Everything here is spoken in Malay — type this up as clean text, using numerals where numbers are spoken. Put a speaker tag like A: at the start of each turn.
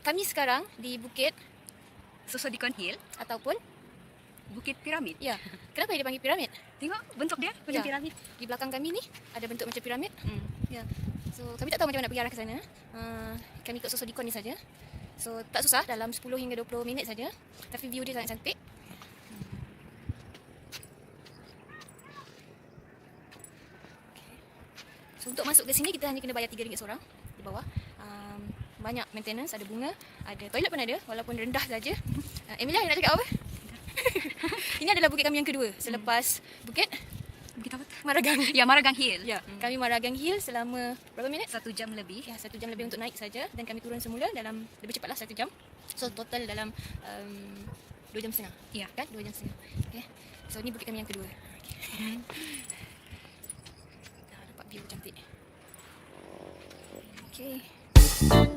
A: Kami sekarang di Bukit
B: Sosodikon Hill,
A: ataupun
B: Bukit Piramid.
A: ya, kenapa dia panggil piramid?
B: Tengok bentuk dia macam
A: Ya.
B: piramid.
A: Di belakang kami ni ada bentuk macam piramid.
B: Hmm.
A: Ya. So kami tak tahu macam mana nak pergi arah ke sana. Kami ikut Sosodikon ni saja. So tak susah, dalam 10 hingga 20 minit saja. Tapi view dia sangat cantik. So untuk masuk ke sini kita hanya kena bayar RM3 seorang di bawah. Banyak maintenance, ada bunga, ada toilet pun ada walaupun rendah saja. Emilia nak cakap apa? Ini adalah bukit kami yang kedua selepas bukit
B: Bukit apa?
A: Maragang.
B: Ya, Maragang Hill.
A: Ya, kami Maragang Hill selama berapa minit?
B: 1 jam lebih.
A: Ya, 1 jam lebih untuk naik saja dan kami turun semula dalam lebih cepatlah 1 jam. So total dalam 2 jam setengah.
B: Ya.
A: Kan? 2 jam setengah. Okay. So ni bukit kami yang kedua. Okay. Dah dapat view cantik. Okay.